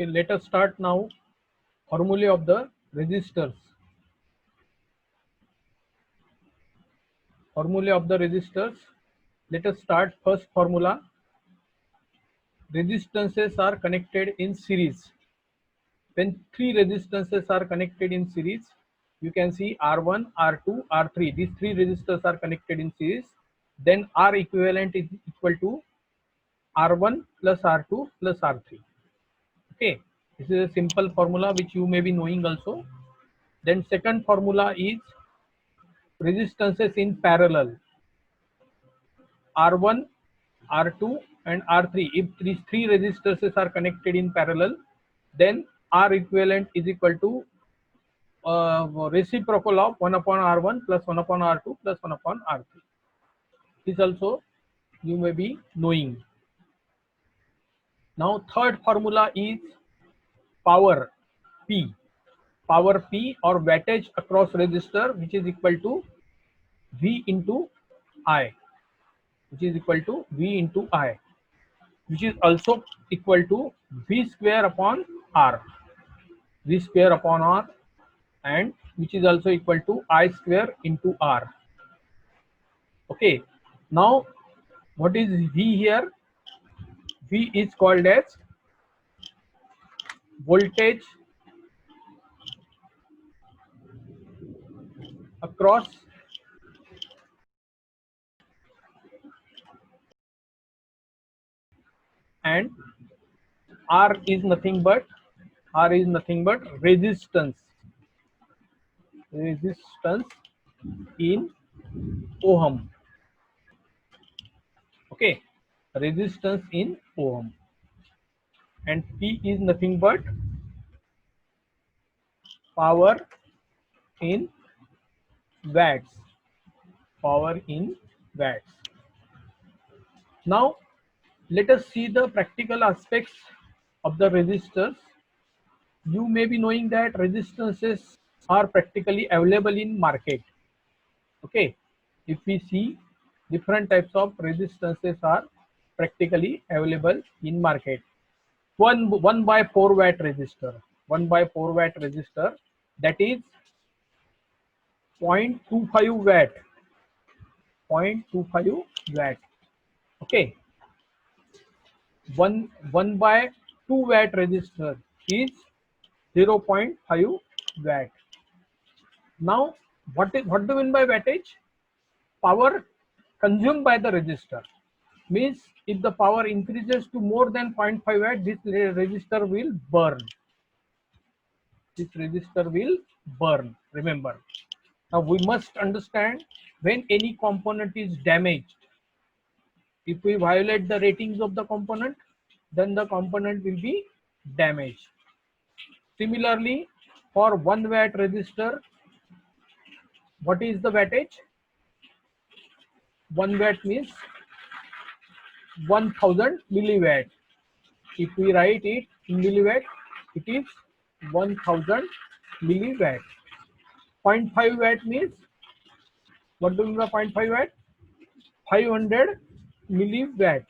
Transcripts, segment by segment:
Okay, let us start now formulae of the resistors. Formulae of the resistors. Let us start first formula. Resistances are connected in series. When three resistances are connected in series, you can see R1, R2, R3. These three resistors are connected in series. Then R equivalent is equal to R1 plus R2 plus R3. Okay, this is a simple formula which you may be knowing also. Then second formula is resistances in parallel. R1, R2 and R3. If these three resistors are connected in parallel, then R equivalent is equal to reciprocal of 1 upon R1 plus 1 upon R2 plus 1 upon R3. This also you may be knowing. Now third formula is power P. Power P or wattage across resistor, which is equal to V into I, which is equal to V into I, which is also equal to V square upon R, V square upon R, and which is also equal to I square into R. Okay, now what is V here? V is called as voltage across and R is nothing but resistance in ohm. Okay, resistance in ohm, and P is nothing but power in watts. Power in watts. Now let us see the practical aspects of the resistors. You may be knowing that resistances are practically available in market. Okay, if we see, different types of resistances are practically available in market. One by 4 watt resistor, 1 by 4 watt resistor, that is 0.25 watt, 0.25 watt. Okay, one by 2 watt resistor is 0.5 watt. Now what do you mean by wattage? Power consumed by the resistor. Means if the power increases to more than 0.5 watt, this resistor will burn. This resistor will burn, remember. Now we must understand, when any component is damaged, if we violate the ratings of the component, then the component will be damaged. Similarly, for 1 watt resistor, what is the wattage? 1 watt means 1000 milliwatt. If we write it in milliwatt, it is 1000 milliwatt. 0.5 watt means, what do you mean by 0.5 watt? 500 milliwatt.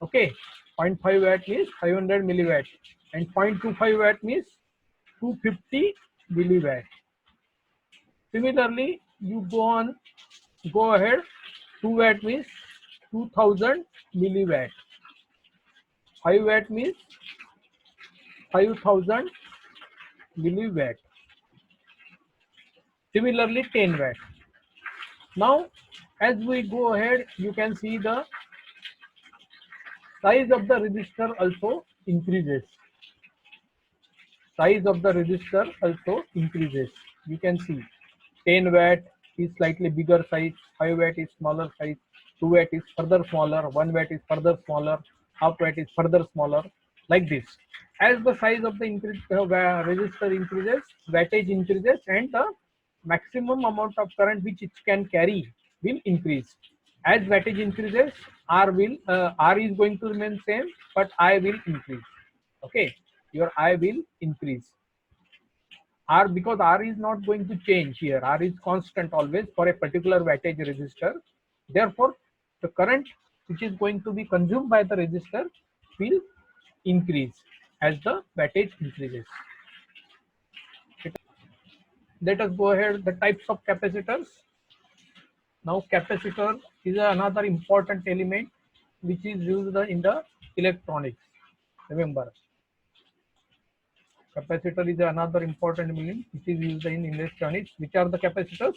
Okay, 0.5 watt means 500 milliwatt, and 0.25 watt means 250 milliwatt. Similarly, you go ahead. 2 watt means 2000 milliwatt. 5 watt means 5000 milliwatt. Similarly, 10 watt. Now, as we go ahead, you can see the size of the resistor also increases. Size of the resistor also increases. You can see 10 watt is slightly bigger size, 5 watt is smaller size, 2 watt is further smaller, 1 watt is further smaller, half watt is further smaller, like this. As the size of the resistor increases, wattage increases, and the maximum amount of current which it can carry will increase. As wattage increases, R is going to remain same, but I will increase. Okay, your I will increase. R, because R is not going to change here. R is constant always for a particular wattage resistor. Therefore, the current which is going to be consumed by the resistor will increase. as the wattage increases. Let us go ahead the types of capacitors. Now capacitor is another important element which is used in the electronics. Remember, capacitor is another important element which is used in electronics. Which are the capacitors?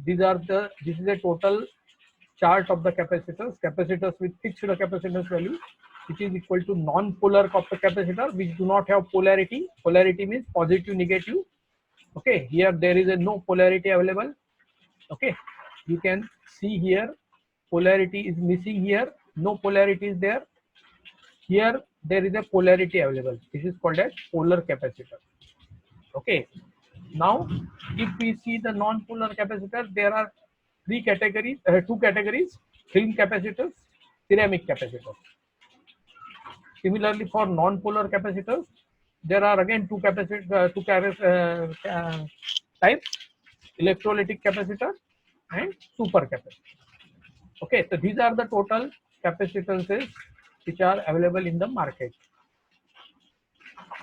This is a total chart of the capacitors. Capacitors with fixed capacitance value, which is equal to non-polar capacitor which do not have polarity. Polarity means positive, negative. Okay, here there is a no polarity available. Okay, you can see here polarity is missing here, no polarity is there. Here there is a polarity available. This is called as polar capacitor. Okay, now if we see the non-polar capacitor, there are two categories: film capacitors, ceramic capacitors. Similarly, for non-polar capacitors, there are again types: electrolytic capacitor and super capacitor. Okay, so these are the total capacitances which are available in the market.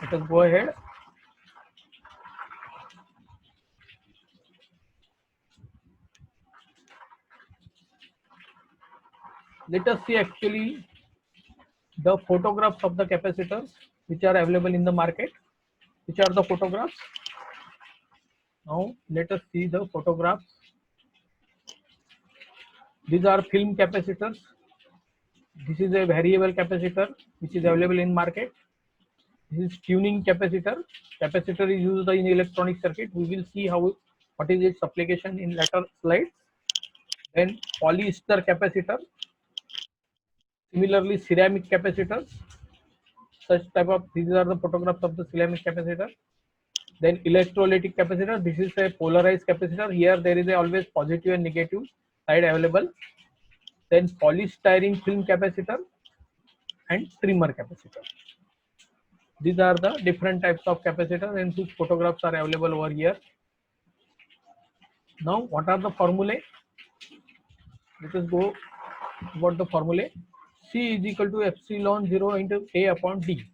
Let us go ahead. Let us see actually the photographs of the capacitors which are available in the market. Which are the photographs? Now let us see the photographs. These are film capacitors. This is a variable capacitor which is available in market. This is tuning capacitor. Capacitor is used in electronic circuit. We will see what is its application in later slides. Then polyester capacitor. Similarly, ceramic capacitors. These are the photographs of the ceramic capacitor. Then electrolytic capacitor. This is a polarized capacitor. Here there is always positive and negative side available. Then polystyrene film capacitor and trimmer capacitor. These are the different types of capacitors and whose photographs are available over here. Now, what are the formulae? Let us go about the formulae. C is equal to epsilon 0 into A upon D.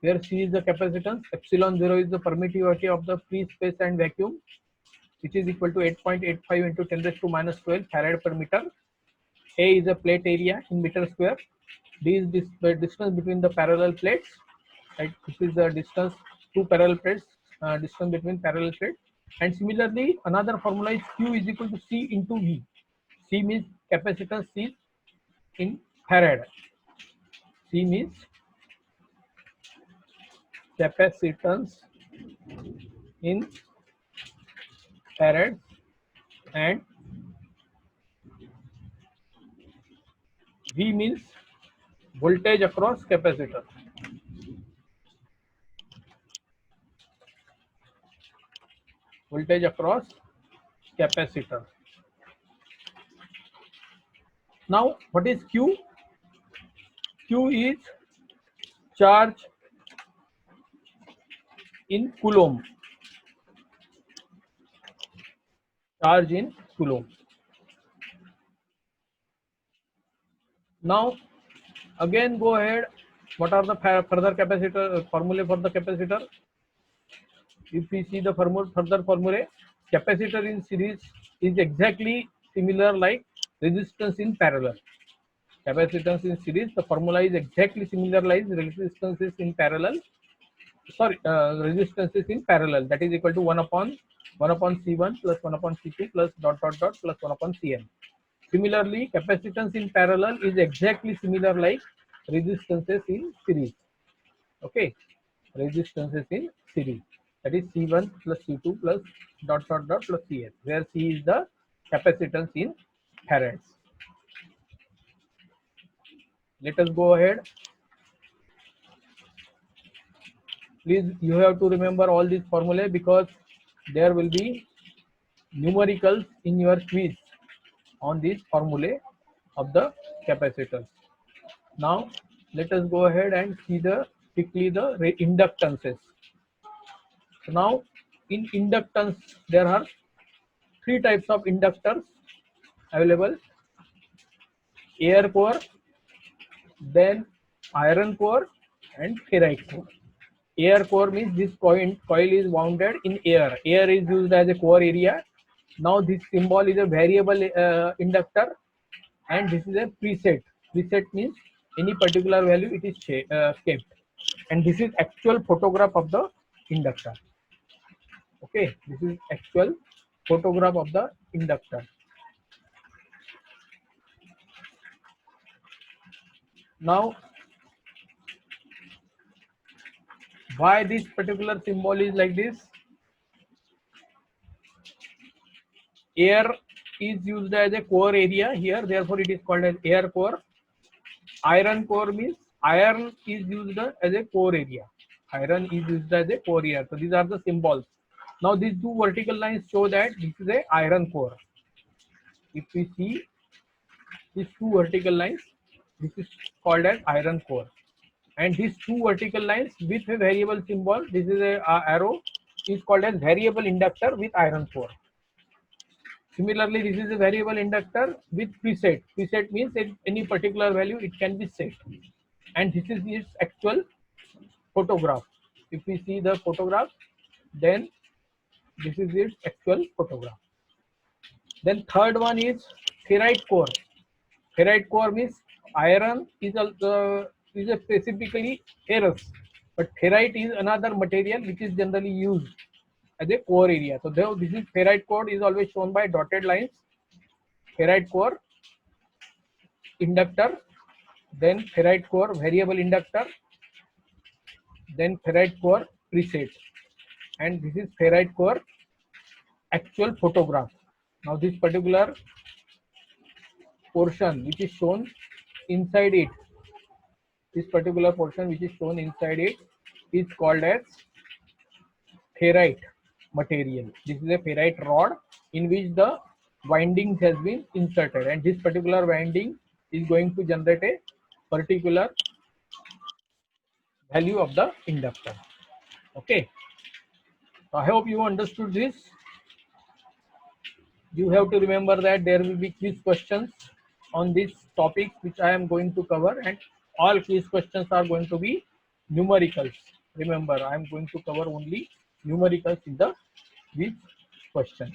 Where C is the capacitance, epsilon 0 is the permittivity of the free space and vacuum, which is equal to 8.85 into 10 raised to minus 12 farad per meter. A is a plate area in meter square. D is the distance between the parallel plates. Right, this is the distance, two parallel plates, distance between parallel plates. And similarly, another formula is Q is equal to C into V. C means capacitance C in farad. C means capacitance in farad, and V means voltage across capacitor. Voltage across capacitor. Now, what is Q? Q is charge in Coulomb. Charge in Coulomb. Now, again go ahead. What are the further capacitor formulae for the capacitor? If we see the further formulae, capacitor in series is exactly similar like resistance in parallel. Capacitance in series, the formula is exactly similar like resistances in parallel. Resistances in parallel, that is equal to 1 upon C1 plus 1 upon C2 plus dot plus 1 upon Cn. Similarly, capacitance in parallel is exactly similar like resistances in series. Okay, resistances in series, that is C1 plus C2 plus dot plus Cn, where C is the capacitance in farads. Let us go ahead. Please, you have to remember all these formulae because there will be numericals in your quiz on these formulae of the capacitors. Now, let us go ahead and see quickly the inductances. So now, in inductance, there are three types of inductors available: air core, then iron core, and ferrite core. Air core means this coil is wounded in air. Air is used as a core area. Now this symbol is a variable inductor, and this is a preset. Preset means any particular value it is kept, and this is actual photograph of the inductor. Okay, this is actual photograph of the inductor. Now, why this particular symbol is like this? Air is used as a core area here, therefore it is called as air core. Iron core means iron is used as a core area. Iron is used as a core area. So these are the symbols. Now these two vertical lines show that this is a iron core. If we see these two vertical lines, this is called as iron core. And these two vertical lines with a variable symbol, this is a arrow, is called as variable inductor with iron core. Similarly, this is a variable inductor with preset. Preset means at any particular value it can be set. And this is its actual photograph. If we see the photograph, then this is its actual photograph. Then third one is ferrite core. Ferrite core means iron is a specifically ferrous, but ferrite is another material which is generally used as a core area. So this is ferrite core is always shown by dotted lines. Ferrite core inductor, then ferrite core variable inductor, then ferrite core preset, and this is ferrite core actual photograph. Now this particular portion which is shown inside it, this particular portion which is shown inside it is called as ferrite material. This is a ferrite rod in which the windings has been inserted, and this particular winding is going to generate a particular value of the inductor. Okay, so I hope you understood this. You have to remember that there will be quiz questions on this topic which I am going to cover, and all quiz questions are going to be numericals. Remember, I am going to cover only numericals in the quiz questions.